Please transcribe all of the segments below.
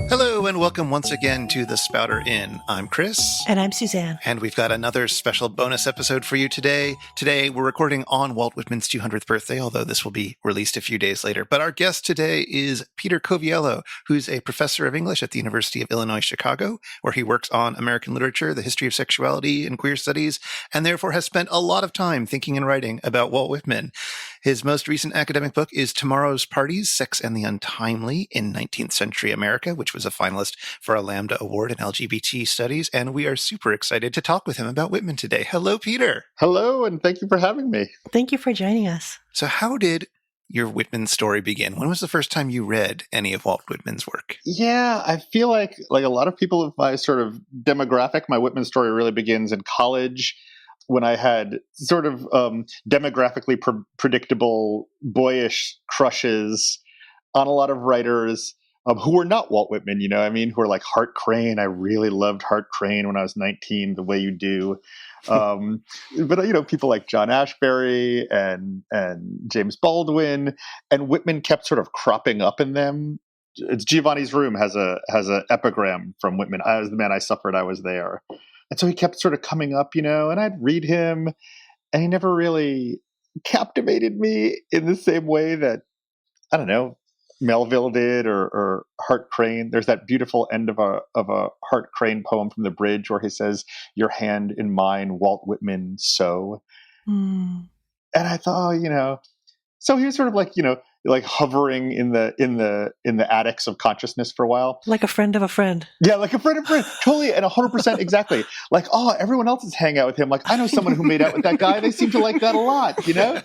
Hello and welcome once again to the Spouter-Inn. I'm Chris. And I'm Suzanne. And we've got another special bonus episode for you today. Today we're recording on Walt Whitman's 200th birthday, although this will be released a few days later. But our guest today is Peter Coviello, who's a professor of English at the University of Illinois, Chicago, where he works on American literature, the history of sexuality, and queer studies, and therefore has spent a lot of time thinking and writing about Walt Whitman. His most recent academic book is Tomorrow's Parties, Sex and the Untimely in 19th-Century America, which was a finalist for a Lambda Award in LGBT Studies, and we are super excited to talk with him about Whitman today. Hello, Peter. Hello, and thank you for having me. Thank you for joining us. So how did your Whitman story begin? When was the first time you read any of Walt Whitman's work? Yeah, I feel like a lot of people of my sort of demographic, my Whitman story really begins in college, when I had sort of demographically predictable, boyish crushes on a lot of writers who were not Walt Whitman, you know, I mean, who were like Hart Crane. I really loved Hart Crane when I was 19, the way you do. But, you know, people like John Ashbery and James Baldwin, and Whitman kept sort of cropping up in them. It's Giovanni's Room has a epigram from Whitman. I was the man I suffered, I was there. And so he kept sort of coming up, you know, and I'd read him, and he never really captivated me in the same way that, I don't know, Melville did or Hart Crane. There's that beautiful end of a Hart Crane poem from The Bridge where he says, "Your hand in mine, Walt Whitman, so." And I thought, you know, so he was sort of like, you know, like hovering in the attics of consciousness for a while. Like a friend of a friend. Yeah, like a friend of a friend. Totally, and 100% exactly. Like, oh, everyone else is hanging out with him. Like, I know someone who made out with that guy. They seem to like that a lot, you know?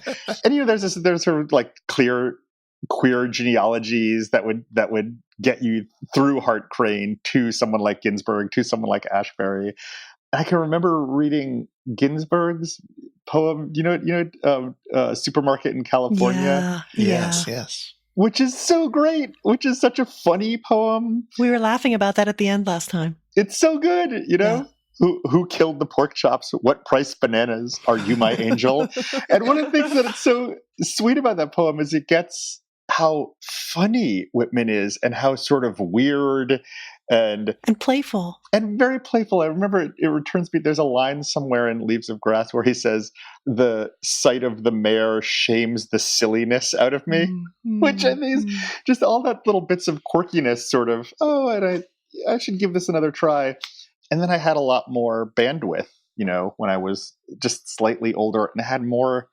And, you know, there's sort of like clear queer genealogies that would get you through Hart Crane to someone like Ginsberg, to someone like Ashbery. I can remember reading Ginsberg's poem, Supermarket in California. Yeah. Yes. Which is so great, which is such a funny poem. We were laughing about that at the end last time. It's so good, you know? Yeah. Who killed the pork chops? What price bananas? Are you my angel? And one of the things that's so sweet about that poem is it gets how funny Whitman is and how sort of weird and playful. And very playful. I remember it returns me. There's a line somewhere in Leaves of Grass where he says, "The sight of the mayor shames the silliness out of me," which I think is just all that little bits of quirkiness sort of, oh, and I should give this another try. And then I had a lot more bandwidth, you know, when I was just slightly older and had more,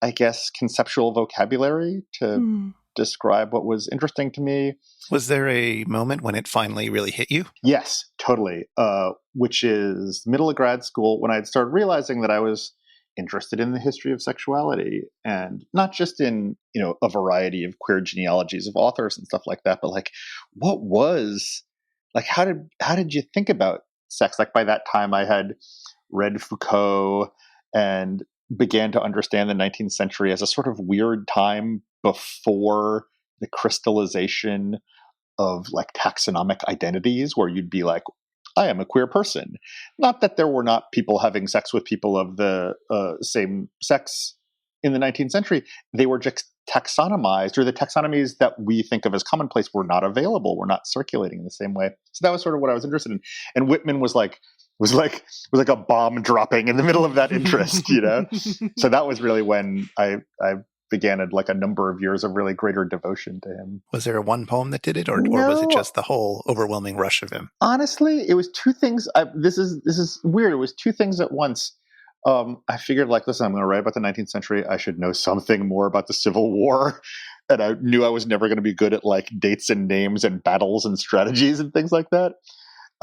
I guess, conceptual vocabulary to describe what was interesting to me. Was there a moment when it finally really hit you? Yes, totally. Which is middle of grad school, when I had started realizing that I was interested in the history of sexuality, and not just in, you know, a variety of queer genealogies of authors and stuff like that, but like, what was, like, how did you think about sex? Like, by that time I had read Foucault and began to understand the 19th century as a sort of weird time before the crystallization of like taxonomic identities, where you'd be like, I am a queer person. Not that there were not people having sex with people of the same sex in the 19th century. They were just taxonomized, or the taxonomies that we think of as commonplace were not available, were not circulating in the same way. So that was sort of what I was interested in. And Whitman was like a bomb dropping in the middle of that interest, you know? So that was really when I began a number of years of really greater devotion to him. Was there one poem that did it, or was it just the whole overwhelming rush of him? Honestly, it was two things. This is weird. It was two things at once. I figured, like, listen, I'm going to write about the 19th century. I should know something more about the Civil War. And I knew I was never going to be good at like dates and names and battles and strategies and things like that.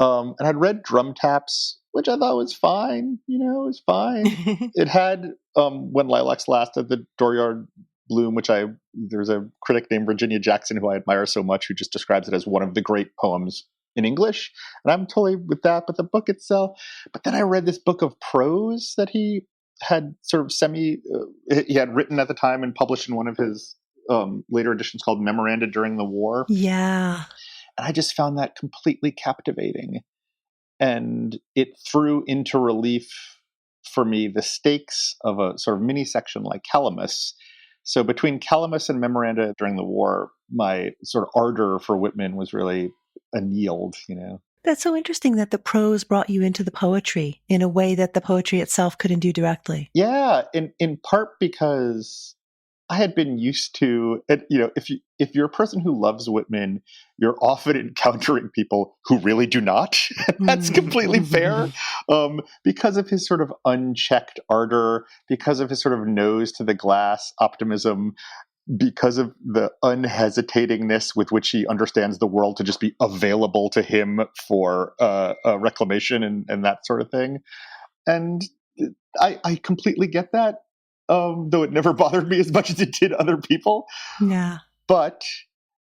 And I'd read Drum Taps, which I thought was fine. You know, it was fine. It had When Lilacs Lasted, the Dooryard Bloom, which there's a critic named Virginia Jackson who I admire so much, who just describes it as one of the great poems in English. And I'm totally with that. But the book itself, but then I read this book of prose that he had sort of he had written at the time and published in one of his later editions called Memoranda During the War. Yeah. And I just found that completely captivating. And it threw into relief for me the stakes of a sort of mini section like Calamus. So between Calamus and Memoranda During the War, my sort of ardor for Whitman was really annealed, That's so interesting that the prose brought you into the poetry in a way that the poetry itself couldn't do directly. Yeah, in part because I had been used to it. If you're a person who loves Whitman, you're often encountering people who really do not. That's completely fair, because of his sort of unchecked ardor, because of his sort of nose to the glass optimism, because of the unhesitatingness with which he understands the world to just be available to him for reclamation and that sort of thing. And I completely get that, though it never bothered me as much as it did other people. Yeah. But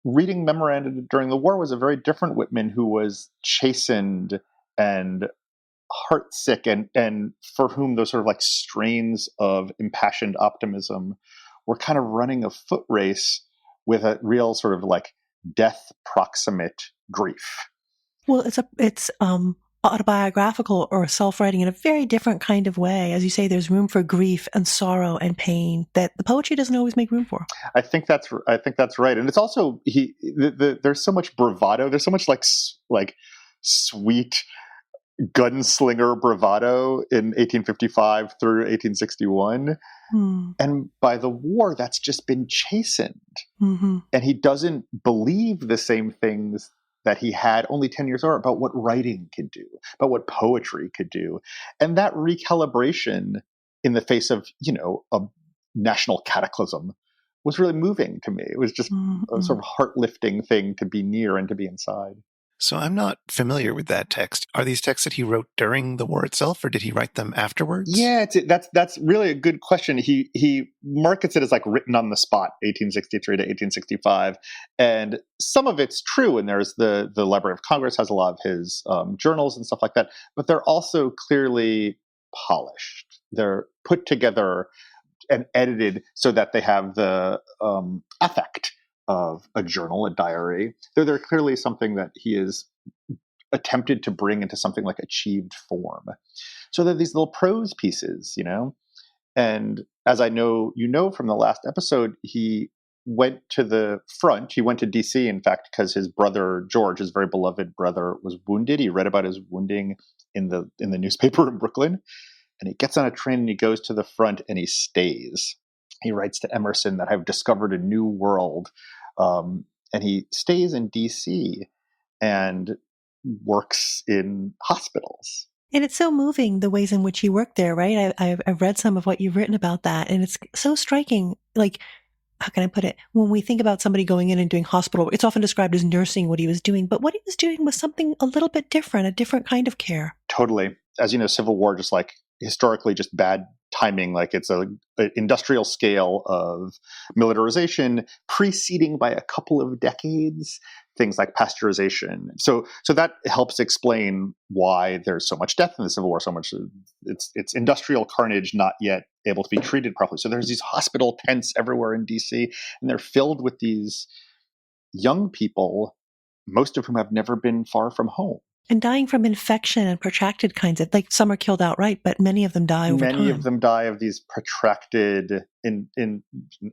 reading Memoranda During the War was a very different Whitman, who was chastened and heartsick, and for whom those sort of like strains of impassioned optimism were kind of running a foot race with a real sort of like death proximate grief. Well, it's autobiographical or self-writing in a very different kind of way. As you say, there's room for grief and sorrow and pain that the poetry doesn't always make room for. I think that's right, and it's also there's so much bravado. There's so much like sweet gunslinger bravado in 1855 through 1861. And by the war, that's just been chastened. And he doesn't believe the same things that he had only 10 years earlier about what writing could do, about what poetry could do. And that recalibration in the face of, a national cataclysm was really moving to me. It was just a sort of heart-lifting thing to be near and to be inside. So I'm not familiar with that text. Are these texts that he wrote during the war itself, or did he write them afterwards? Yeah, that's really a good question. He markets it as like written on the spot, 1863 to 1865, and some of it's true. And there's the Library of Congress has a lot of his journals and stuff like that, but they're also clearly polished. They're put together and edited so that they have the affect of a journal, a diary. They're clearly something that he has attempted to bring into something like achieved form. So they're these little prose pieces, And as I know, from the last episode, he went to the front. He went to DC, in fact, because his brother George, his very beloved brother, was wounded. He read about his wounding in the newspaper in Brooklyn, and he gets on a train and he goes to the front and he stays. He writes to Emerson that I've discovered a new world. And he stays in DC and works in hospitals. And it's so moving, the ways in which he worked there, right? I've read some of what you've written about that, and it's so striking. Like, how can I put it? When we think about somebody going in and doing hospital, it's often described as nursing what he was doing, but what he was doing was something a little bit different, a different kind of care. Totally. As you know, Civil War, just like historically, just bad timing. Like it's an industrial scale of militarization preceding by a couple of decades, things like pasteurization. So that helps explain why there's so much death in the Civil War, so much it's industrial carnage not yet able to be treated properly. So there's these hospital tents everywhere in DC, and they're filled with these young people, most of whom have never been far from home. And dying from infection and protracted kinds of, like, some are killed outright, but many of them die over time. Many of them die of these protracted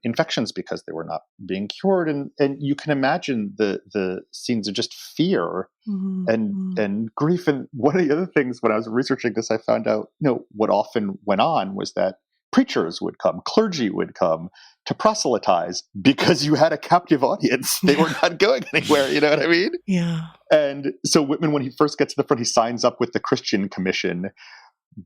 infections because they were not being cured. And you can imagine the scenes of just fear and grief. And one of the other things when I was researching this, I found out, what often went on was that preachers would come, clergy would come to proselytize because you had a captive audience. They were not going anywhere. You know what I mean? Yeah. And so Whitman, when he first gets to the front, he signs up with the Christian Commission,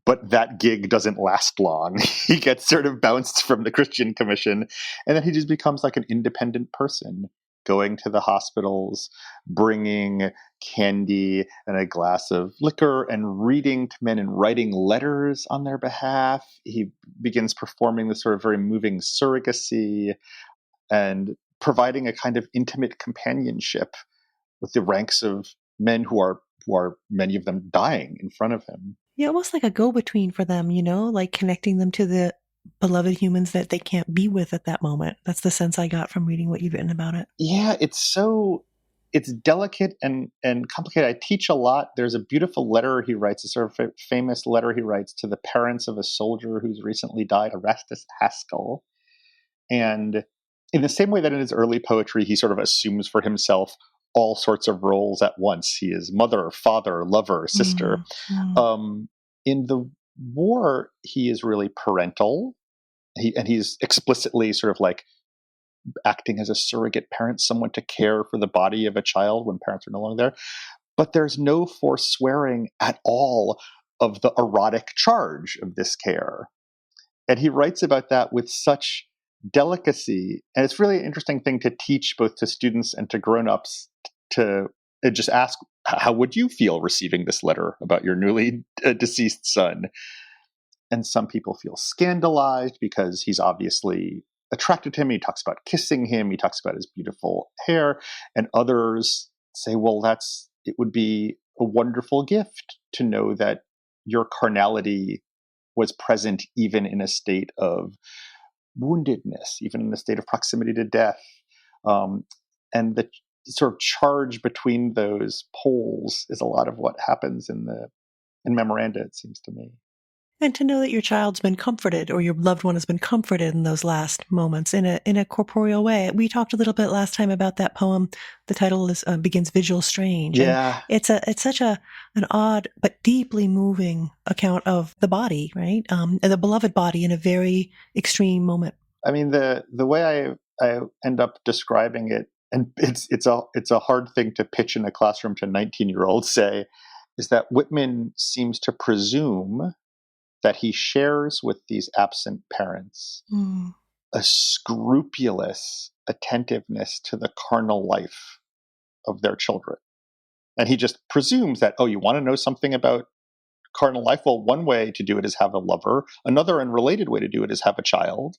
but that gig doesn't last long. He gets sort of bounced from the Christian Commission, and then he just becomes like an independent person, going to the hospitals, bringing candy and a glass of liquor and reading to men and writing letters on their behalf. He begins performing this sort of very moving surrogacy and providing a kind of intimate companionship with the ranks of men who are many of them dying in front of him. Yeah, almost like a go-between for them, like connecting them to the beloved humans that they can't be with at that moment. That's the sense I got from reading what you've written about it. Yeah, it's so it's delicate and complicated. I teach a lot. There's a beautiful letter he writes, a sort of famous letter he writes to the parents of a soldier who's recently died, Erastus Haskell. And in the same way that in his early poetry, he sort of assumes for himself all sorts of roles at once. He is mother, father, lover, sister. In the war, he is really parental. He's explicitly sort of like acting as a surrogate parent, someone to care for the body of a child when parents are no longer there. But there's no forswearing at all of the erotic charge of this care. And he writes about that with such delicacy. And it's really an interesting thing to teach both to students and to grown-ups to just ask, how would you feel receiving this letter about your newly deceased son? And some people feel scandalized because he's obviously attracted to him. He talks about kissing him. He talks about his beautiful hair. And others say, well, it would be a wonderful gift to know that your carnality was present even in a state of woundedness, even in a state of proximity to death. And the sort of charge between those poles is a lot of what happens in Memoranda, it seems to me. And to know that your child's been comforted or your loved one has been comforted in those last moments in a corporeal way. We talked a little bit last time about that poem. The title begins "Vigil Strange." Yeah, and it's such an odd but deeply moving account of the body, right? The beloved body in a very extreme moment. I mean, the way I end up describing it, and it's a hard thing to pitch in a classroom to 19-year-olds, say, is that Whitman seems to presume that he shares with these absent parents a scrupulous attentiveness to the carnal life of their children. And he just presumes that, oh, you want to know something about carnal life? Well, one way to do it is have a lover. Another unrelated way to do it is have a child.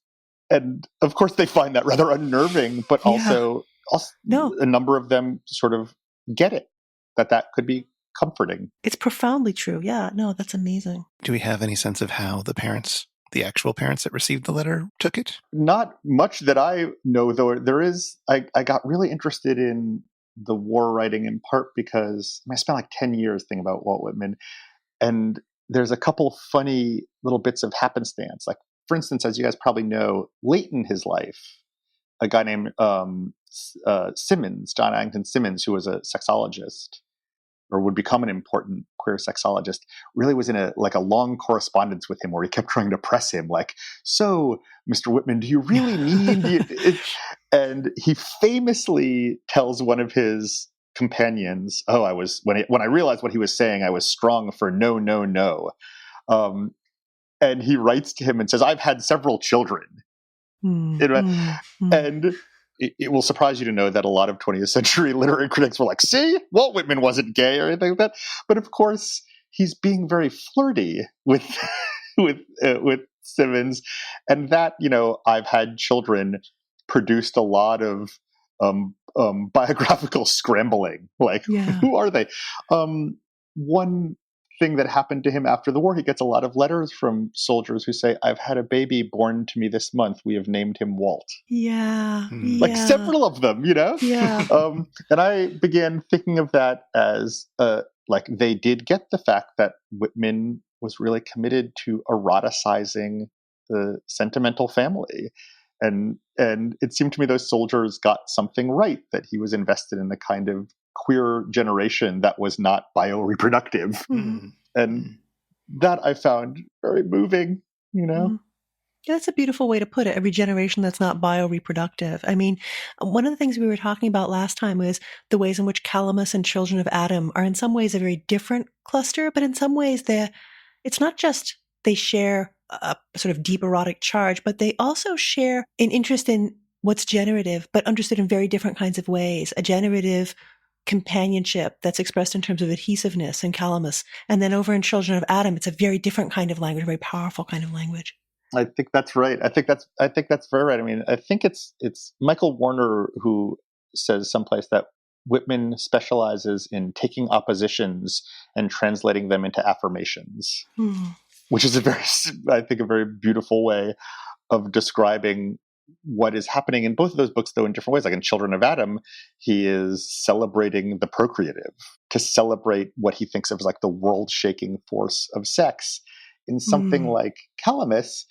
And of course, they find that rather unnerving, but also a number of them sort of get it, that could be comforting. It's profoundly true. Yeah, no, that's amazing. Do we have any sense of how the actual parents that received the letter took it? Not much that I know, though. There is, I got really interested in the war writing in part because I spent like 10 years thinking about Walt Whitman. And there's a couple funny little bits of happenstance. Like, for instance, as you guys probably know, late in his life, a guy named Symonds, John Addington Symonds, who was a sexologist, or would become an important queer sexologist, really was in a long correspondence with him where he kept trying to press him, like, so, Mr. Whitman, do you really mean it? And he famously tells one of his companions, when I realized what he was saying, I was strong for no, no, no. And he writes to him and says, I've had several children. And it will surprise you to know that a lot of 20th century literary critics were like, see, Walt Whitman wasn't gay or anything like that. But of course, he's being very flirty with Symonds. And that, I've had children produced a lot of biographical scrambling. Like, who are they? One thing that happened to him after the war, he gets a lot of letters from soldiers who say, I've had a baby born to me this month. We have named him Walt. Like several of them, Yeah. And I began thinking of that as like they did get the fact that Whitman was really committed to eroticizing the sentimental family. And it seemed to me those soldiers got something right, that he was invested in a kind of queer generation that was not bioreproductive. And that I found very moving, Yeah, that's a beautiful way to put it. Every generation that's not bioreproductive. I mean, one of the things we were talking about last time was the ways in which Calamus and Children of Adam are in some ways a very different cluster, but in some ways it's not just they share a sort of deep erotic charge, but they also share an interest in what's generative, but understood in very different kinds of ways. A generative companionship that's expressed in terms of adhesiveness in Calamus. And then over in Children of Adam, it's a very different kind of language, a very powerful kind of language. I think that's right. I think that's very right. I mean, I think it's Michael Warner who says someplace that Whitman specializes in taking oppositions and translating them into affirmations, which is a very beautiful way of describing what is happening in both of those books, though, in different ways. Like in Children of Adam, he is celebrating the procreative, to celebrate what he thinks of as like the world-shaking force of sex. In something like Calamus,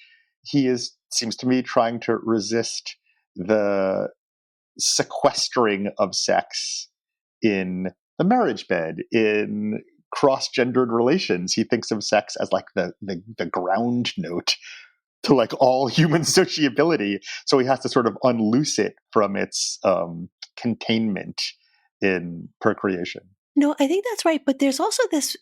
he seems to me, trying to resist the sequestering of sex in the marriage bed, in cross-gendered relations. He thinks of sex as like the ground note to like all human sociability. So he has to sort of unloose it from its containment in procreation. No, I think that's right. But there's also this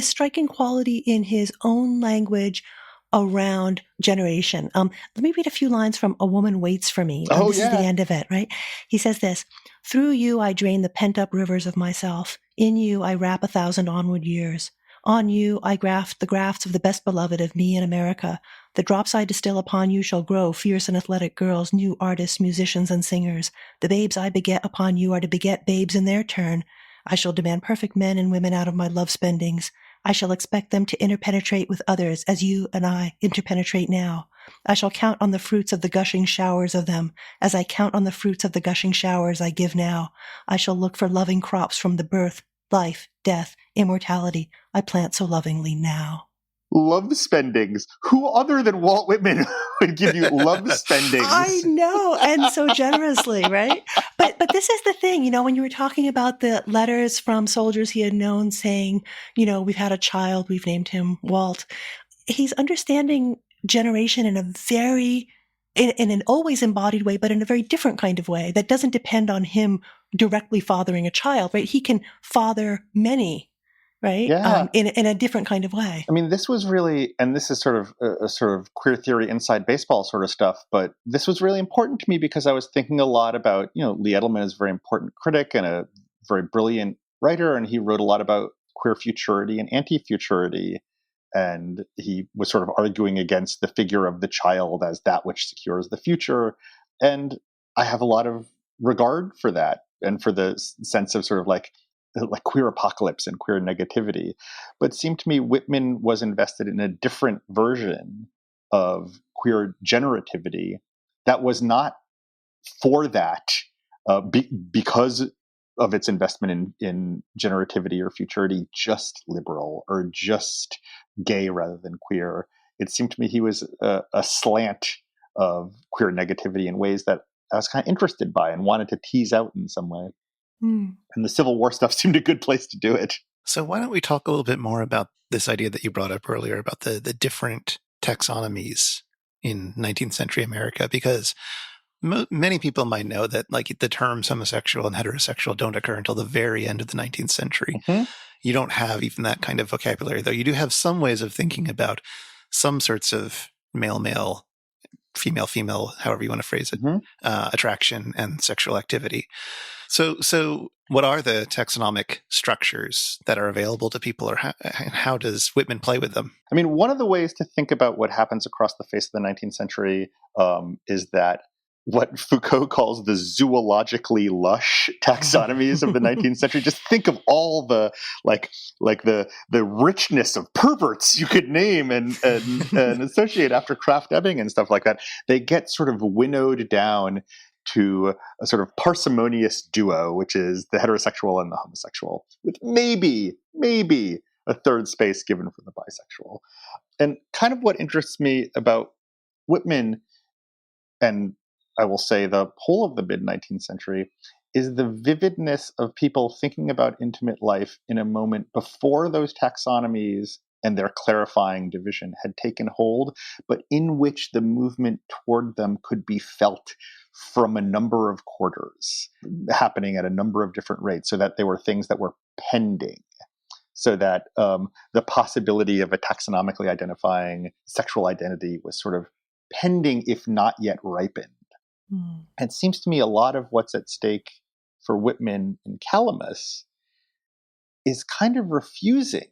striking quality in his own language around generation. Let me read a few lines from A Woman Waits for Me. Oh, this is the end of it, right? He says this: "Through you I drain the pent-up rivers of myself. In you I wrap 1,000 onward years. On you I graft the grafts of the best beloved of me in America. The drops I distill upon you shall grow fierce and athletic girls, new artists, musicians, and singers. The babes I beget upon you are to beget babes in their turn. I shall demand perfect men and women out of my love spendings. I shall expect them to interpenetrate with others as you and I interpenetrate now. I shall count on the fruits of the gushing showers of them as I count on the fruits of the gushing showers I give now. I shall look for loving crops from the birth, life, death, immortality I plant so lovingly now." Love spendings. Who other than Walt Whitman would give you love spendings? I know, and so generously, right? But this is the thing, when you were talking about the letters from soldiers he had known saying, we've had a child, we've named him Walt. He's understanding generation in a very, in an always embodied way, but in a very different kind of way that doesn't depend on him directly fathering a child, right? He can father many, right? Yeah. In a different kind of way. I mean, this was really, and this is sort of a sort of queer theory inside baseball sort of stuff, but this was really important to me because I was thinking a lot about, Lee Edelman is a very important critic and a very brilliant writer, and he wrote a lot about queer futurity and anti-futurity. And he was sort of arguing against the figure of the child as that which secures the future. And I have a lot of regard for that and for the sense of sort of like queer apocalypse and queer negativity. But it seemed to me Whitman was invested in a different version of queer generativity that was not for that because of its investment in generativity or futurity, just liberal or just gay rather than queer. It seemed to me he was a slant of queer negativity in ways that I was kind of interested by and wanted to tease out in some way. And the Civil War stuff seemed a good place to do it. So why don't we talk a little bit more about this idea that you brought up earlier about the different taxonomies in 19th century America? Because many people might know that like the terms homosexual and heterosexual don't occur until the very end of the 19th century. Mm-hmm. You don't have even that kind of vocabulary, though you do have some ways of thinking about some sorts of male-male, female-female, however you want to phrase it, attraction and sexual activity. So what are the taxonomic structures that are available to people, or how does Whitman play with them? I mean, one of the ways to think about what happens across the face of the 19th century is that what Foucault calls the zoologically lush taxonomies of the 19th century. Just think of all the the richness of perverts you could name and associate after Krafft-Ebing and stuff like that. They get sort of winnowed down to a sort of parsimonious duo, which is the heterosexual and the homosexual, with maybe a third space given for the bisexual. And kind of what interests me about Whitman, and I will say the whole of the mid-19th century, is the vividness of people thinking about intimate life in a moment before those taxonomies and their clarifying division had taken hold, but in which the movement toward them could be felt from a number of quarters, happening at a number of different rates, so that they were things that were pending. So that the possibility of a taxonomically identifying sexual identity was sort of pending, if not yet ripened. And it seems to me a lot of what's at stake for Whitman and Calamus is kind of refusing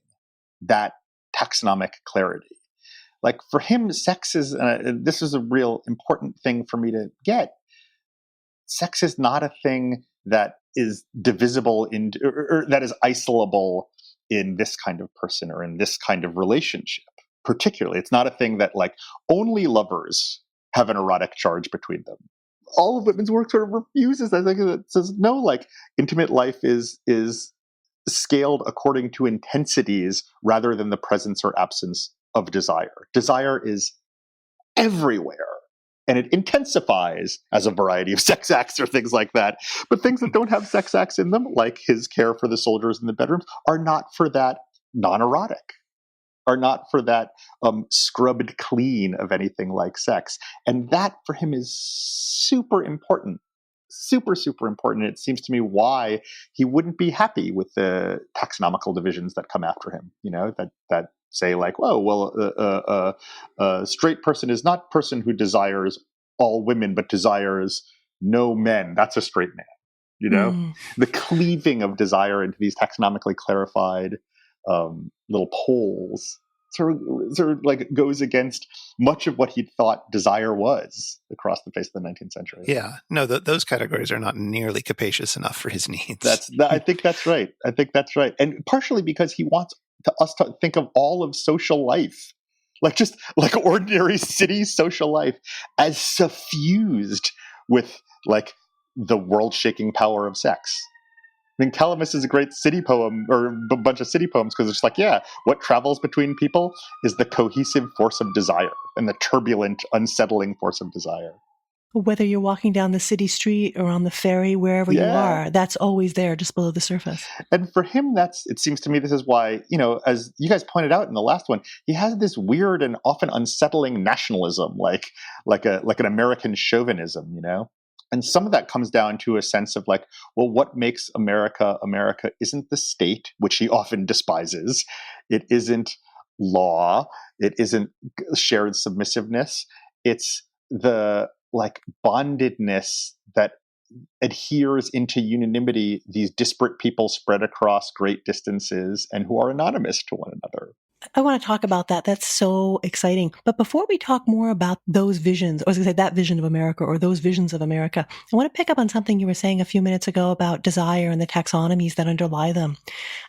that taxonomic clarity. Like for him, sex is, this is a real important thing for me to get. Sex is not a thing that is divisible into, or that is isolable in this kind of person or in this kind of relationship. Particularly, it's not a thing that like only lovers have an erotic charge between them. All of Whitman's work sort of refuses that. It says, no, like, intimate life is scaled according to intensities rather than the presence or absence of desire. Desire is everywhere, and it intensifies as a variety of sex acts or things like that. But things that don't have sex acts in them, like his care for the soldiers in the bedrooms, are not for that non-erotic, are not for that scrubbed clean of anything like sex. And that for him is super important. Super, super important. It seems to me why he wouldn't be happy with the taxonomical divisions that come after him, that say like, oh, well, a straight person is not person who desires all women, but desires no men. That's a straight man, The cleaving of desire into these taxonomically clarified little poles sort of like goes against much of what he thought desire was across the face of the 19th century. Yeah, no, those categories are not nearly capacious enough for his needs. I think that's right. And partially because he wants us to think of all of social life, like just like ordinary city social life, as suffused with like the world-shaking power of sex. I mean, Calamus is a great city poem, or a bunch of city poems, because it's like, yeah, what travels between people is the cohesive force of desire and the turbulent, unsettling force of desire. Whether you're walking down the city street or on the ferry, wherever you are, that's always there, just below the surface. And for him, it seems to me, this is why, as you guys pointed out in the last one, he has this weird and often unsettling nationalism, like an American chauvinism, And some of that comes down to a sense of like, well, what makes America America isn't the state, which he often despises. It isn't law. It isn't shared submissiveness. It's the like bondedness that adheres into unanimity these disparate people spread across great distances and who are anonymous to one another. I want to talk about that. That's so exciting. But before we talk more about those visions, or I was going to say that vision of America or those visions of America, I want to pick up on something you were saying a few minutes ago about desire and the taxonomies that underlie them.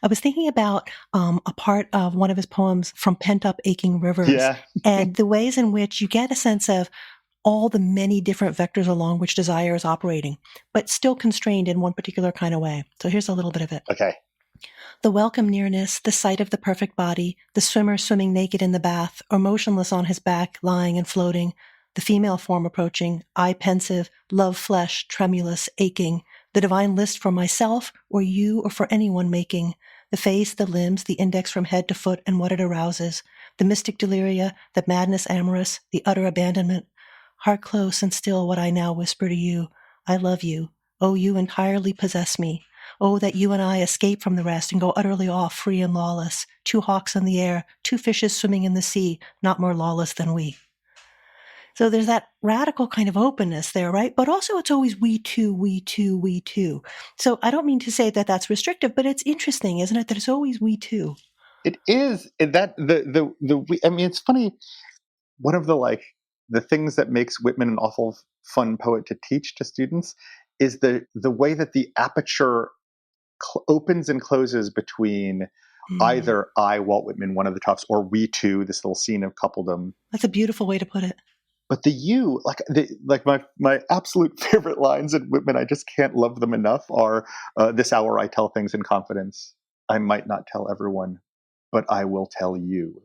I was thinking about a part of one of his poems, From Pent-Up Aching Rivers, and the ways in which you get a sense of all the many different vectors along which desire is operating, but still constrained in one particular kind of way. So here's a little bit of it. Okay. The welcome nearness, the sight of the perfect body, the swimmer swimming naked in the bath, or motionless on his back, lying and floating, the female form approaching, eye pensive, love flesh, tremulous, aching, the divine list for myself, or you, or for anyone making, the face, the limbs, the index from head to foot and what it arouses, the mystic deliria, the madness amorous, the utter abandonment, heart close and still what I now whisper to you, I love you, oh, you entirely possess me. Oh, that you and I escape from the rest and go utterly off, free and lawless. Two hawks in the air, two fishes swimming in the sea, not more lawless than we. So there's that radical kind of openness there, right? But also it's always we too, we too, we too. So I don't mean to say that that's restrictive, but it's interesting, isn't it? That it's always we too. It is. I mean, it's funny. One of the things that makes Whitman an awful fun poet to teach to students is the way that the aperture opens and closes between either I, Walt Whitman, one of the toughs, or we two, this little scene of coupledom. That's a beautiful way to put it. But the you, my absolute favorite lines in Whitman, I just can't love them enough, are this hour I tell things in confidence. I might not tell everyone, but I will tell you.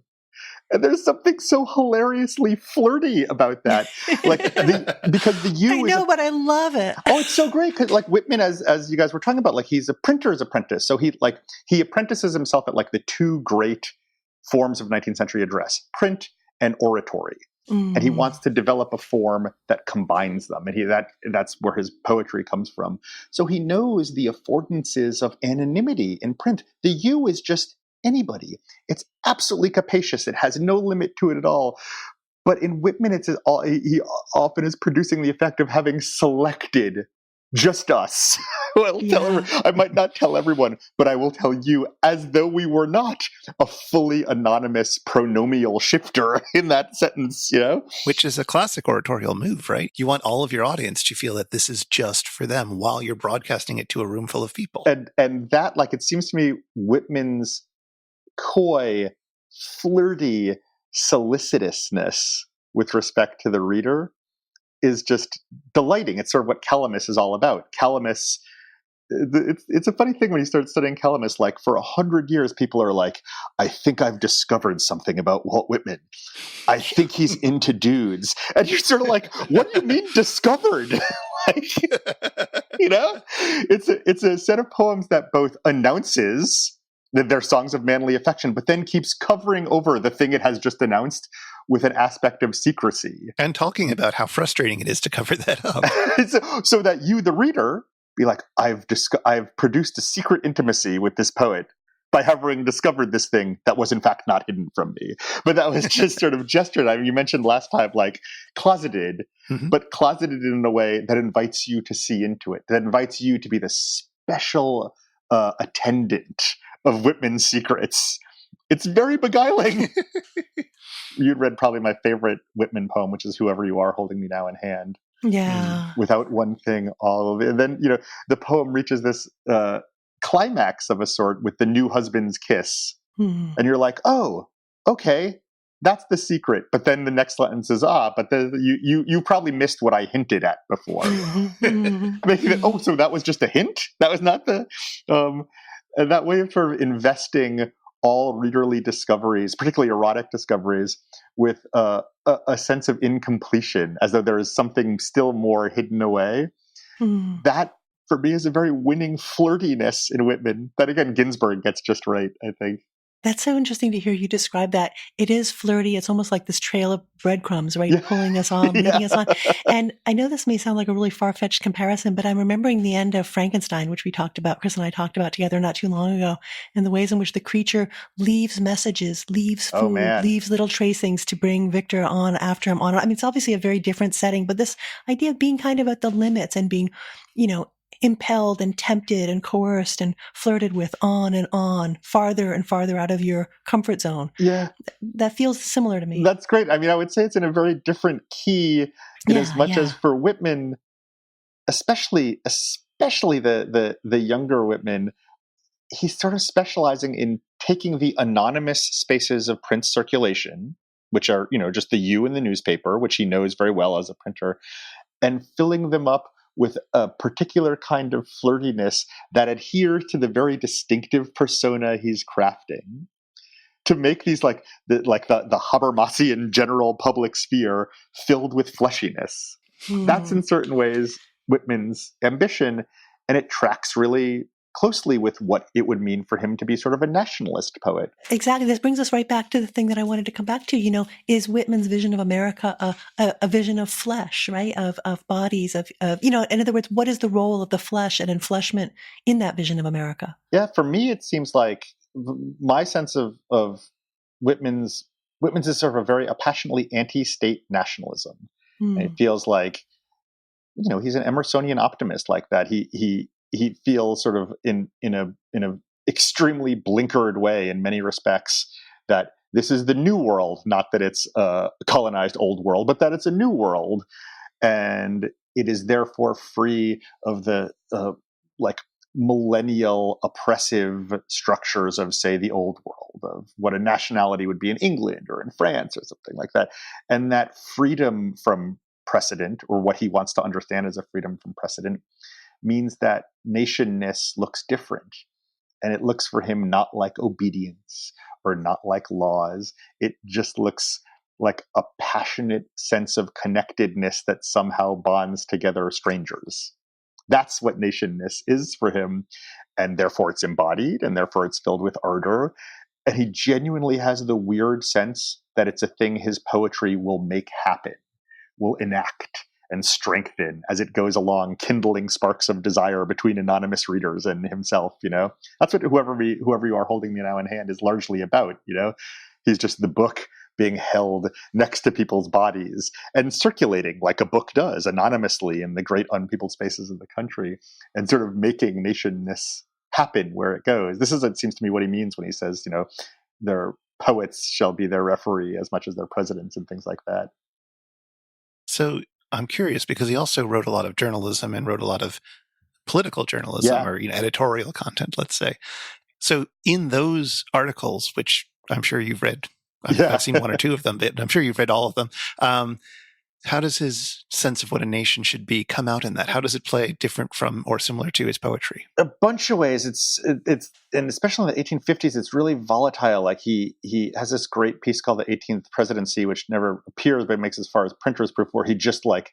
And there's something so hilariously flirty about that, because the you. I know, but I love it. Oh, it's so great because, like, Whitman, as you guys were talking about, like, he's a printer's apprentice, so he apprentices himself at like the two great forms of 19th century address: print and oratory. And he wants to develop a form that combines them, and that's where his poetry comes from. So he knows the affordances of anonymity in print. The you is just anybody. It's absolutely capacious. It has no limit to it at all. But in Whitman, he often is producing the effect of having selected just us. I might not tell everyone, but I will tell you, as though we were not a fully anonymous pronomial shifter in that sentence, Which is a classic oratorial move, right? You want all of your audience to feel that this is just for them while you're broadcasting it to a room full of people. And that, like, it seems to me, Whitman's coy, flirty solicitousness with respect to the reader is just delighting. It's sort of what Calamus is all about. Calamus, it's a funny thing when you start studying Calamus, like for 100 years, people are like, I think I've discovered something about Walt Whitman. I think he's into dudes. And you're sort of like, what do you mean discovered? Like, you know, it's a set of poems that both announces that they're songs of manly affection, but then keeps covering over the thing it has just announced with an aspect of secrecy. And talking about how frustrating it is to cover that up. so that you, the reader, be like, I've produced a secret intimacy with this poet by having discovered this thing that was in fact not hidden from me. But that was just sort of gestured. I mean, you mentioned last time, like closeted, but closeted in a way that invites you to see into it, that invites you to be the special attendant of Whitman's secrets. It's very beguiling. You'd read probably my favorite Whitman poem, which is Whoever You Are Holding Me Now in Hand. Yeah. Without one thing, all of it. And then, the poem reaches this climax of a sort with the new husband's kiss. And you're like, oh, okay, that's the secret. But then the next sentence is, but you probably missed what I hinted at before. Making it, so that was just a hint? That was not the... and that way of sort of investing all readerly discoveries, particularly erotic discoveries, with a sense of incompletion, as though there is something still more hidden away. That, for me, is a very winning flirtiness in Whitman that, again, Ginsberg gets just right, I think. That's so interesting to hear you describe that. It is flirty. It's almost like this trail of breadcrumbs, right? Pulling us on, leading us on. And I know this may sound like a really far-fetched comparison, but I'm remembering the end of Frankenstein, which Chris and I talked about together not too long ago, and the ways in which the creature leaves messages, leaves food, leaves little tracings to bring Victor on after him on. I mean, it's obviously a very different setting, but this idea of being kind of at the limits and being, impelled and tempted and coerced and flirted with on, farther and farther out of your comfort zone. Yeah. That feels similar to me. That's great. I mean, I would say it's in a very different key in as much as for Whitman, especially the younger Whitman, he's sort of specializing in taking the anonymous spaces of print circulation, which are, just the you in the newspaper, which he knows very well as a printer, and filling them up with a particular kind of flirtiness that adheres to the very distinctive persona he's crafting, to make these like the Habermasian general public sphere filled with fleshiness. That's in certain ways Whitman's ambition, and it tracks really closely with what it would mean for him to be sort of a nationalist poet. Exactly. This brings us right back to the thing that I wanted to come back to. Is Whitman's vision of America a vision of flesh, right? Of bodies, in other words, what is the role of the flesh and enfleshment in that vision of America? Yeah, for me, it seems like my sense of Whitman's is sort of a passionately anti-state nationalism. And it feels like, he's an Emersonian optimist like that. He feels sort of in a extremely blinkered way in many respects that this is the new world, not that it's a colonized old world, but that it's a new world, and it is therefore free of the millennial oppressive structures of, say, the old world, of what a nationality would be in England or in France or something like that, and that freedom from precedent, or what he wants to understand as a freedom from precedent, means that nationness looks different. And it looks for him not like obedience or not like laws. It just looks like a passionate sense of connectedness that somehow bonds together strangers. That's what nationness is for him. And therefore it's embodied, and therefore it's filled with ardor. And he genuinely has the weird sense that it's a thing his poetry will make happen, will enact and strengthen as it goes along, kindling sparks of desire between anonymous readers and himself. That's what whoever you are holding me now in hand is largely about. He's just the book being held next to people's bodies and circulating like a book does anonymously in the great unpeopled spaces of the country, and sort of making nationness happen where it goes. This is, it seems to me, what he means when he says, their poets shall be their referee as much as their presidents and things like that. So I'm curious, because he also wrote a lot of journalism and wrote a lot of political journalism or editorial content, let's say. So in those articles, which I'm sure you've read, I've seen one or two of them, but I'm sure you've read all of them. How does his sense of what a nation should be come out in that? How does it play different from or similar to his poetry? A bunch of ways. It's and especially in the 1850s, it's really volatile. Like he has this great piece called The 18th Presidency, which never appears, but makes as far as printer's proof, where he just like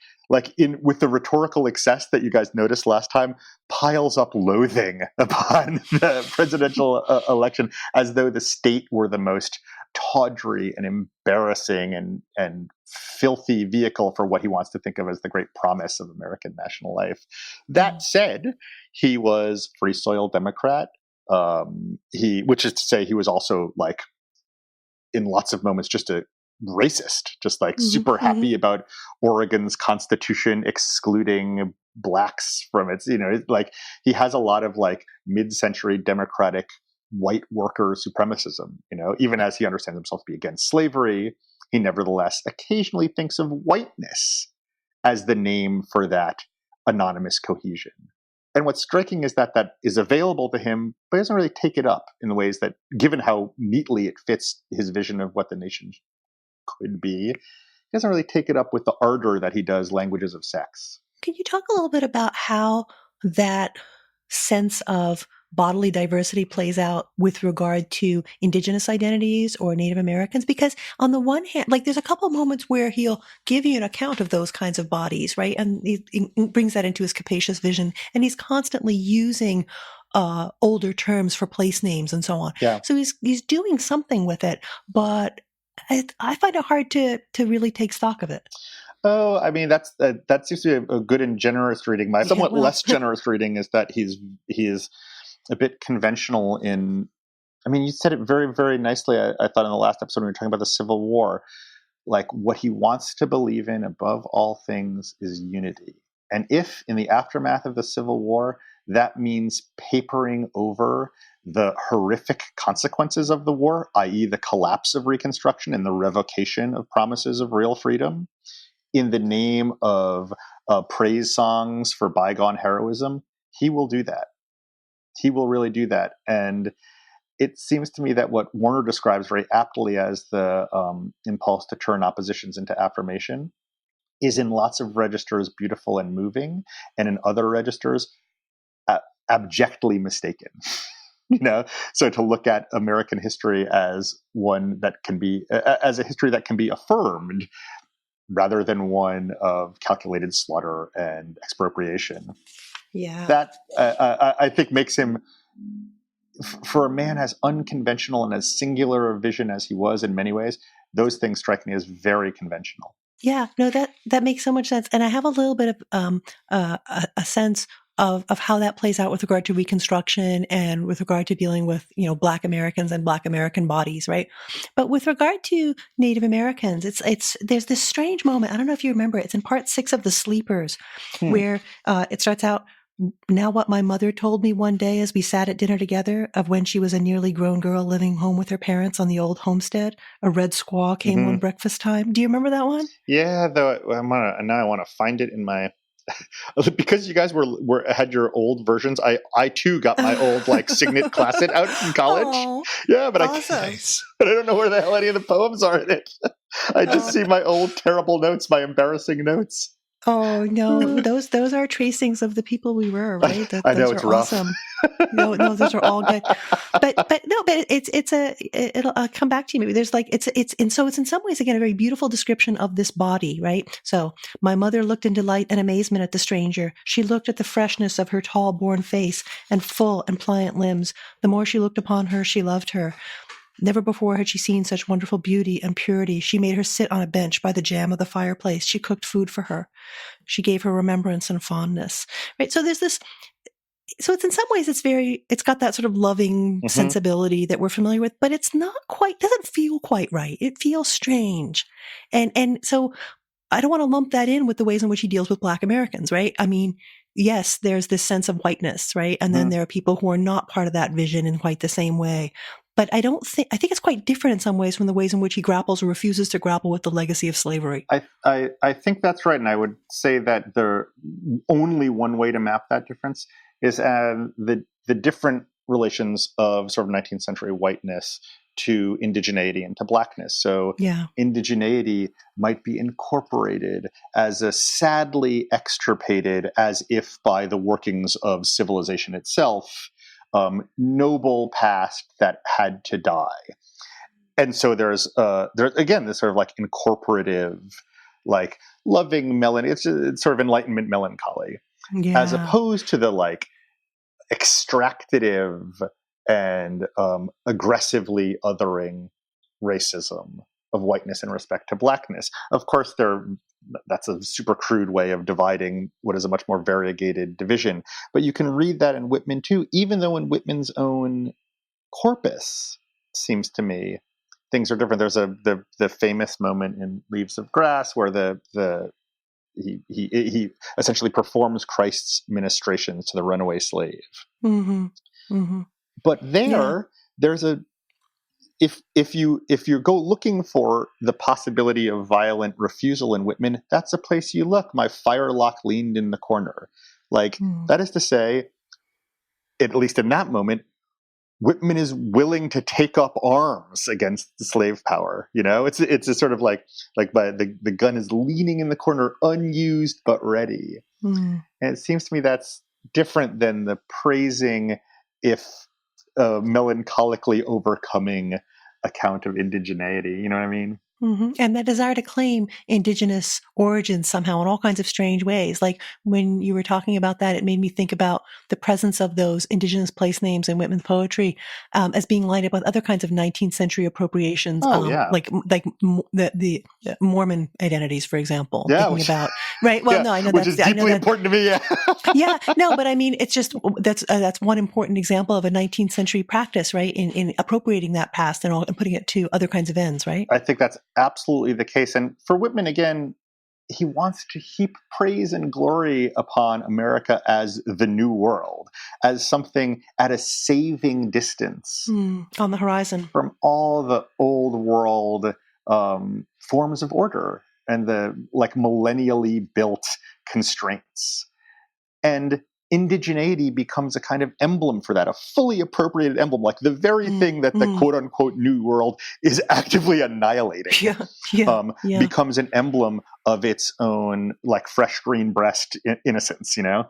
in with the rhetorical excess that you guys noticed last time, piles up loathing upon the presidential election as though the state were the most tawdry and embarrassing and filthy vehicle for what he wants to think of as the great promise of American national life. That said, he was Free Soil Democrat. Which is to say, he was also like, in lots of moments, just a racist, just like super happy about Oregon's constitution excluding blacks from its, like he has a lot of like mid-century democratic white worker supremacism, even as he understands himself to be against slavery, he nevertheless occasionally thinks of whiteness as the name for that anonymous cohesion. And what's striking is that is available to him, but he doesn't really take it up in the ways that, given how neatly it fits his vision of what the nation could be, he doesn't really take it up with the ardor that he does Languages of Sex. Can you talk a little bit about how that sense of bodily diversity plays out with regard to indigenous identities or Native Americans? Because on the one hand, like there's a couple moments where he'll give you an account of those kinds of bodies, right? And he brings that into his capacious vision. And he's constantly using older terms for place names and so on. Yeah. So he's doing something with it, but I find it hard to really take stock of it. Oh, I mean, that seems to be a good and generous reading. My somewhat less generous reading is that he is a bit conventional in. I mean, you said it very, very nicely. I thought in the last episode when we were talking about the Civil War, like what he wants to believe in above all things is unity. And if in the aftermath of the Civil War that means papering over the horrific consequences of the war, i.e., the collapse of Reconstruction and the revocation of promises of real freedom, in the name of praise songs for bygone heroism, he will do that. He will really do that. And it seems to me that what Warner describes very aptly as the impulse to turn oppositions into affirmation is in lots of registers beautiful and moving, and in other registers abjectly mistaken. So to look at American history as one that can be, as a history that can be affirmed, rather than one of calculated slaughter and expropriation. Yeah. That, I think, makes him, for a man as unconventional and as singular a vision as he was in many ways, those things strike me as very conventional. Yeah, no, that makes so much sense. And I have a little bit of a sense of how that plays out with regard to Reconstruction and with regard to dealing with, Black Americans and Black American bodies, right? But with regard to Native Americans, there's this strange moment. I don't know if you remember it. It's in part 6 of The Sleepers, where it starts out, "Now what my mother told me one day as we sat at dinner together of when she was a nearly grown girl living home with her parents on the old homestead, a red squaw came one breakfast time." Do you remember that one? Yeah, though I want to find it in my because you guys had your old versions. I too got my old Signet Classic out in college. Aww, yeah, but awesome. I don't know where the hell any of the poems are in it. I just see my old terrible notes, my embarrassing notes. Oh no, those are tracings of the people we were, right? I know, it's rough. Awesome. No, those are all good. But it'll come back to you. Maybe there's so it's in some ways again a very beautiful description of this body, right? So my mother looked in delight and amazement at the stranger. She looked at the freshness of her tall, born face and full and pliant limbs. The more she looked upon her, she loved her. Never before had she seen such wonderful beauty and purity. She made her sit on a bench by the jamb of the fireplace. She cooked food for her. She gave her remembrance and fondness. Right. So there's this. So it's in some ways it's got that sort of loving sensibility that we're familiar with, but it's not quite, doesn't feel quite right. It feels strange. And so I don't want to lump that in with the ways in which he deals with Black Americans, right? I mean, yes, there's this sense of whiteness, right? And then there are people who are not part of that vision in quite the same way. But I think it's quite different in some ways from the ways in which he grapples or refuses to grapple with the legacy of slavery. I think that's right. And I would say that the only one way to map that difference is the different relations of sort of 19th century whiteness to indigeneity and to blackness. So Yeah. indigeneity might be incorporated as a sadly extirpated, as if by the workings of civilization itself, noble past that had to die. And so there's again this sort of like incorporative, like loving melancholy. It's sort of Enlightenment melancholy, as Yeah. opposed to the like extractive and aggressively othering racism of whiteness in respect to blackness. Of course, that's a super crude way of dividing what is a much more variegated division. But you can read that in Whitman too, even though in Whitman's own corpus, seems to me, things are different. There's the famous moment in Leaves of Grass where he essentially performs Christ's ministrations to the runaway slave. Mm-hmm. Mm-hmm. But there's a if you go looking for the possibility of violent refusal in Whitman, that's a place you look. My firelock leaned in the corner. Like that is to say, at least in that moment, Whitman is willing to take up arms against the slave power. You know, it's a sort of like by the gun is leaning in the corner, unused but ready. And it seems to me that's different than the praising, if melancholically overcoming account of indigeneity. You know what I mean? Mm-hmm. And that desire to claim indigenous origins somehow in all kinds of strange ways. Like when you were talking about that, it made me think about the presence of those indigenous place names in Whitman's poetry as being lined up with other kinds of 19th century appropriations, like the Mormon identities, for example. Yeah, thinking about right. Well, no, I know which is deeply important to me. Yeah, yeah, no, but I mean, it's just that's one important example of a 19th century practice, right? In appropriating that past and putting it to other kinds of ends, right? I think that's absolutely the case. And for Whitman, again, he wants to heap praise and glory upon America as the New World, as something at a saving distance on the horizon from all the old world forms of order and the like millennially built constraints. And indigeneity becomes a kind of emblem for that, a fully appropriated emblem, like the very thing that the quote unquote New World is actively annihilating, becomes an emblem of its own like fresh green breast innocence, you know?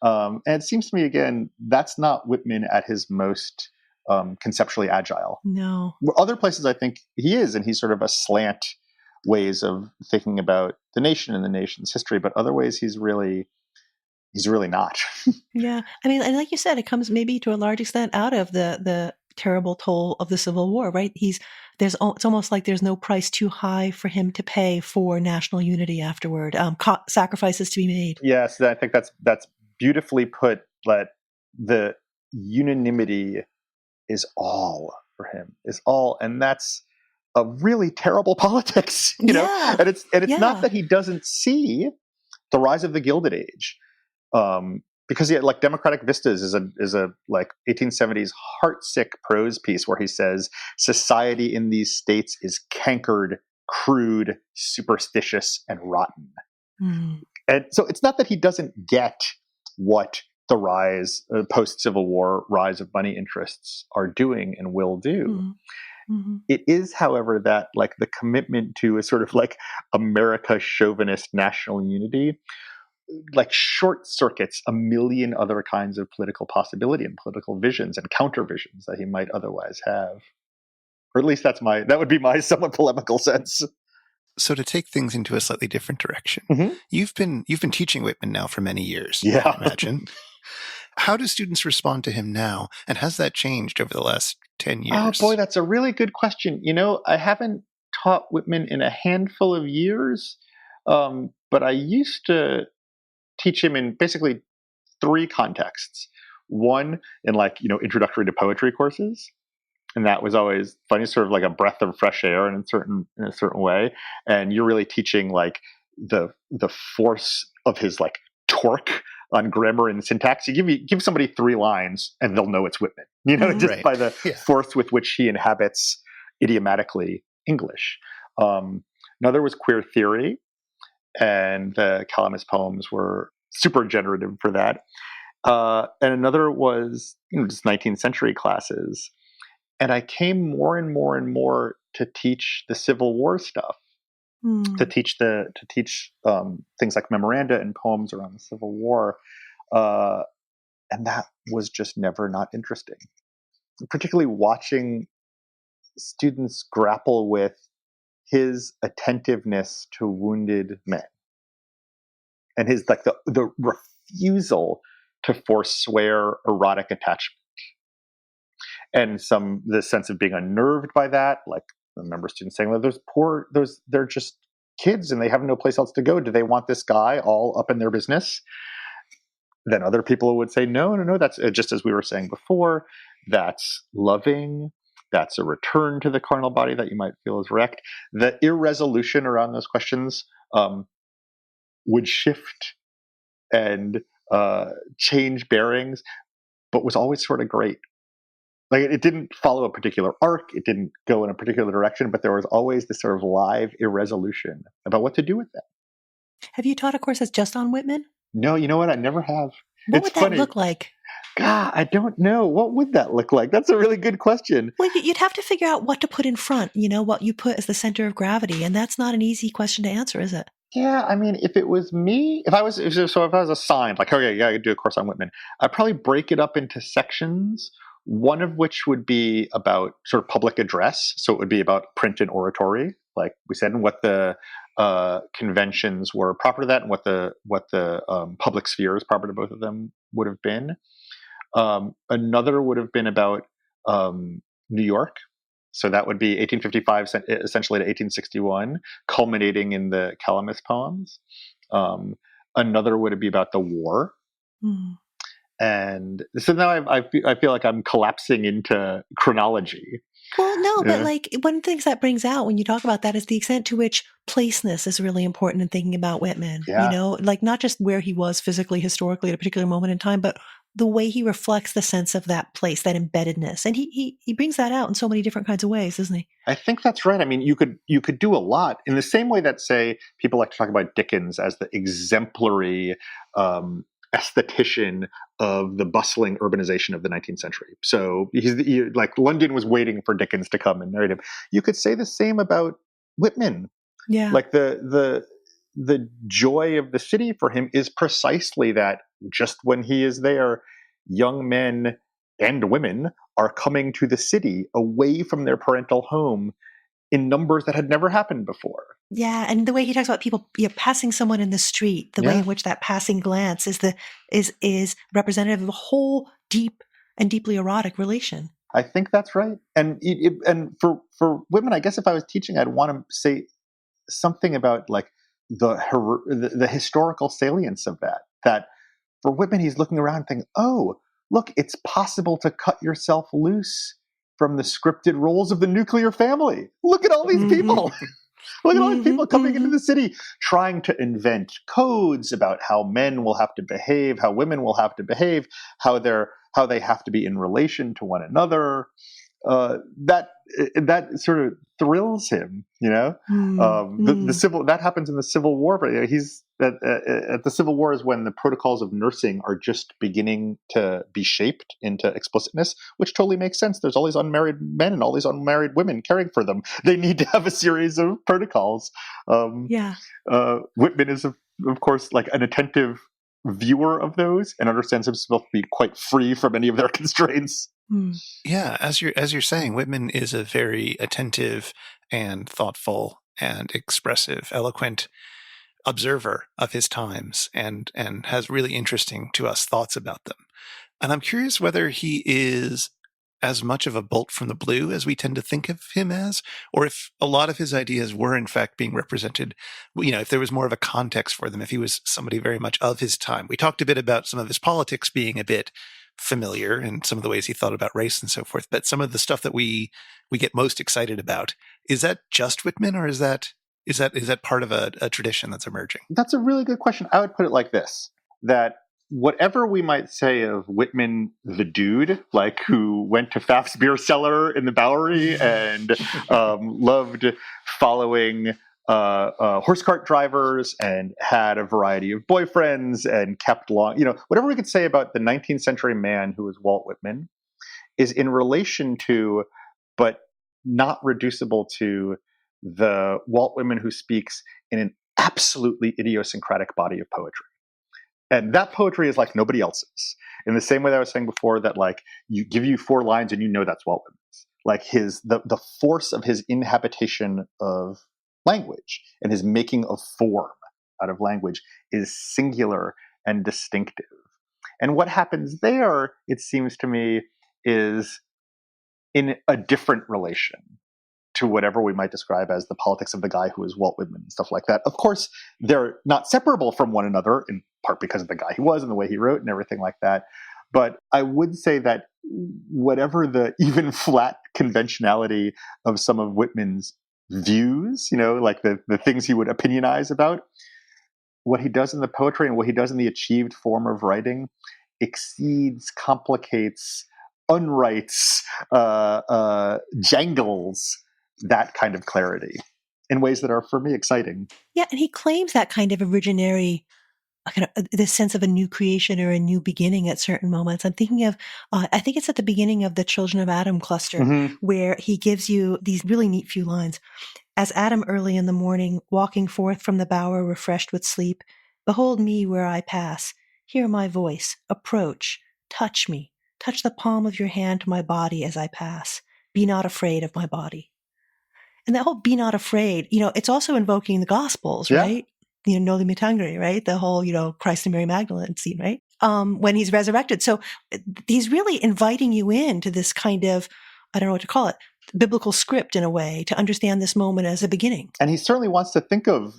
And it seems to me, again, that's not Whitman at his most conceptually agile. No. Other places I think he is, and he's sort of aslant ways of thinking about the nation and the nation's history, but other ways he's really not. Yeah. I mean, and like you said, it comes maybe to a large extent out of the terrible toll of the Civil War, right? It's almost like there's no price too high for him to pay for national unity afterward, sacrifices to be made. Yes, I think that's beautifully put, that the unanimity is all for him, and that's a really terrible politics, you know? And it's not that he doesn't see the rise of the Gilded Age. Because like Democratic Vistas is a like 1870s heartsick prose piece where he says society in these states is cankered, crude, superstitious, and rotten. And so it's not that he doesn't get what the rise, post-Civil War rise of money interests are doing and will do. It is, however, that like the commitment to a sort of like America chauvinist national unity like short circuits a million other kinds of political possibility and political visions and counter visions that he might otherwise have. Or at least that would be my somewhat polemical sense. So to take things into a slightly different direction, you've been teaching Whitman now for many years, I imagine. How do students respond to him now? And has that changed over the last 10 years? Oh boy, that's a really good question. You know, I haven't taught Whitman in a handful of years, but I used to teach him in basically three contexts. One in like, you know, introductory to poetry courses. And that was always funny, sort of like a breath of fresh air in a certain way. And you're really teaching like the force of his like torque on grammar and syntax. You give somebody 3 lines and they'll know it's Whitman, you know, just by the force with which he inhabits idiomatically English. Another was queer theory. And the Calamus poems were super generative for that. And another was, you know, just 19th century classes. And I came more and more and more to teach the Civil War stuff, to teach things like memoranda and poems around the Civil War, and that was just never not interesting. Particularly watching students grapple with his attentiveness to wounded men, and his the refusal to forswear erotic attachment, and the sense of being unnerved by that. Like, I remember students saying, "Well, they're just kids and they have no place else to go. Do they want this guy all up in their business?" Then other people would say, no, that's just as we were saying before, that's loving. That's a return to the carnal body that you might feel is wrecked. The irresolution around those questions would shift and change bearings, but was always sort of great. Like, it didn't follow a particular arc. It didn't go in a particular direction, but there was always this sort of live irresolution about what to do with that. Have you taught a course that's just on Whitman? No, you know what? I never have. What would that look like? God, I don't know. What would that look like? That's a really good question. Well, you'd have to figure out what to put in front, what you put as the center of gravity. And that's not an easy question to answer, is it? Yeah, I mean, if it was me, if I was assigned, like, okay, yeah, I could do a course on Whitman, I'd probably break it up into sections, one of which would be about sort of public address. So it would be about print and oratory, like we said, and what the conventions were proper to that, and what the public spheres proper to both of them would have been. Another would have been about New York. So that would be 1855 essentially to 1861, culminating in the Calamus poems. Another would be about the war. And so now I feel like I'm collapsing into chronology. Well, no, but like one of the things that brings out when you talk about that is the extent to which placeness is really important in thinking about Whitman. Yeah. Like not just where he was physically, historically at a particular moment in time, but the way he reflects the sense of that place, that embeddedness. And he brings that out in so many different kinds of ways, doesn't he? I think that's right. I mean, you could do a lot in the same way that, say, people like to talk about Dickens as the exemplary aesthetician of the bustling urbanization of the 19th century. So like London was waiting for Dickens to come and narrate him. You could say the same about Whitman. Yeah. Like the joy of the city for him is precisely that just when he is there, young men and women are coming to the city away from their parental home in numbers that had never happened before. Yeah, and the way he talks about people passing someone in the street, the way in which that passing glance is representative of a whole deep and deeply erotic relation. I think that's right. And for Whitman, I guess if I was teaching, I'd want to say something about like the historical salience of that. That for Whitman, he's looking around thinking, oh, look, it's possible to cut yourself loose from the scripted roles of the nuclear family. Look at all these people. Look at all these people coming into the city trying to invent codes about how men will have to behave, how women will have to behave, how they have to be in relation to one another. That sort of thrills him, The civil that happens in the Civil War, but he's at the Civil War is when the protocols of nursing are just beginning to be shaped into explicitness, which totally makes sense. There's all these unmarried men and all these unmarried women caring for them. They need to have a series of protocols. Whitman is of course like an attentive viewer of those and understands himself to be quite free from any of their constraints. Yeah, as you're saying, Whitman is a very attentive and thoughtful and expressive, eloquent observer of his times and has really interesting to us thoughts about them. And I'm curious whether he is as much of a bolt from the blue as we tend to think of him as, or if a lot of his ideas were in fact being represented, if there was more of a context for them, if he was somebody very much of his time. We talked a bit about some of his politics being a bit familiar and some of the ways he thought about race and so forth, but some of the stuff that we get most excited about, is that just Whitman, or is that part of a tradition that's emerging? That's a really good question. I would put it like this, that whatever we might say of Whitman the dude, like who went to Pfaff's beer cellar in the Bowery and loved following horse cart drivers and had a variety of boyfriends and kept long, whatever we could say about the 19th century man who was Walt Whitman is in relation to but not reducible to the Walt Whitman who speaks in an absolutely idiosyncratic body of poetry. And that poetry is like nobody else's. In the same way that I was saying before, that like give you 4 lines and you know that's Walt Whitman's. Like the force of his inhabitation of language and his making of form out of language is singular and distinctive. And what happens there, it seems to me, is in a different relation to whatever we might describe as the politics of the guy who is Walt Whitman and stuff like that. Of course, they're not separable from one another, in part because of the guy he was and the way he wrote and everything like that. But I would say that whatever the even flat conventionality of some of Whitman's views, like the things he would opinionize about, what he does in the poetry and what he does in the achieved form of writing exceeds, complicates, unwrites, jangles that kind of clarity in ways that are, for me, exciting. Yeah, and he claims that kind of originary, this sense of a new creation or a new beginning at certain moments. I'm thinking of, I think it's at the beginning of the Children of Adam cluster, where he gives you these really neat few lines. As Adam early in the morning, walking forth from the bower refreshed with sleep, behold me where I pass, hear my voice, approach, touch me, touch the palm of your hand to my body as I pass, be not afraid of my body. And that whole be not afraid, it's also invoking the Gospels, right? Noli me tangere, right? The whole, Christ and Mary Magdalene scene, right? When he's resurrected. So he's really inviting you into this kind of, I don't know what to call it, biblical script in a way to understand this moment as a beginning. And he certainly wants to think of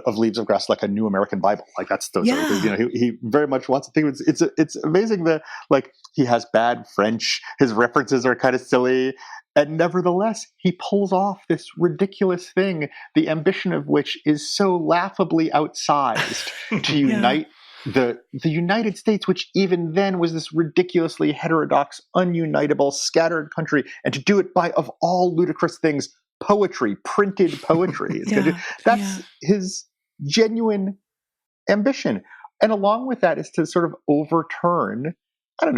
Leaves of Grass like a new American Bible. Like that's those. Yeah. He very much wants to think of it. It's amazing that like he has bad French. His references are kind of silly. And nevertheless, he pulls off this ridiculous thing, the ambition of which is so laughably outsized to unite the United States, which even then was this ridiculously heterodox, ununitable, scattered country, and to do it by, of all ludicrous things, poetry, printed poetry. That's his genuine ambition. And along with that is to sort of overturn, a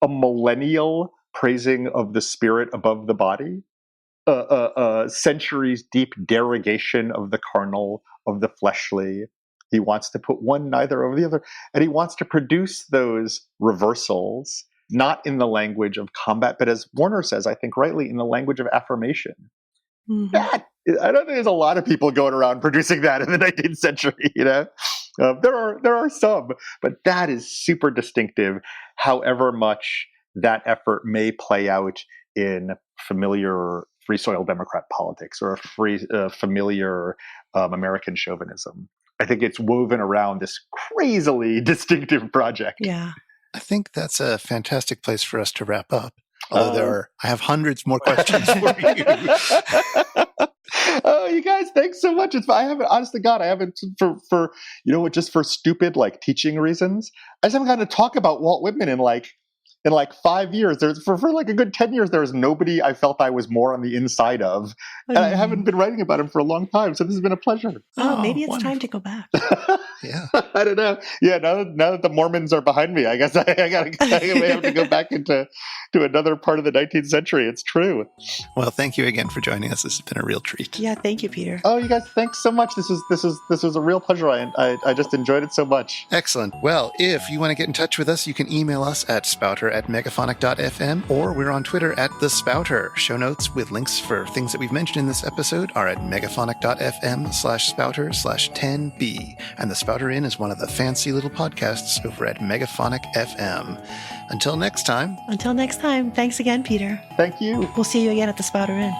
millennial praising of the spirit above the body, centuries deep derogation of the carnal, of the fleshly. He wants to put one neither over the other, and he wants to produce those reversals, not in the language of combat, but as Warner says, I think rightly, in the language of affirmation. That, I don't think there's a lot of people going around producing that in the 19th century, There are some, but that is super distinctive, however much that effort may play out in familiar Free Soil Democrat politics or familiar American chauvinism. I think it's woven around this crazily distinctive project. Yeah. I think that's a fantastic place for us to wrap up. Although I have hundreds more questions for you. Oh, you guys, thanks so much. Honest to God, I haven't for just for stupid like teaching reasons. I just haven't gotten to talk about Walt Whitman in 5 years. There's for like a good 10 years, there was nobody I felt I was more on the inside of. And I haven't been writing about him for a long time. So this has been a pleasure. Maybe it's time to go back. Yeah. I don't know. Yeah, now that the Mormons are behind me, I guess I may have to go back into another part of the 19th century. It's true. Well, thank you again for joining us. This has been a real treat. Yeah, thank you, Peter. Oh, you guys, thanks so much. This was a real pleasure. I just enjoyed it so much. Excellent. Well, if you want to get in touch with us, you can email us at spouter@megaphonic.fm, or we're on Twitter at The Spouter. Show notes with links for things that we've mentioned in this episode are at megaphonic.fm/spouter/10b. And The Spouter-Inn is one of the fancy little podcasts over at Megaphonic FM. Until next time. Thanks again, Peter. Thank you. We'll see you again at the Spouter-Inn.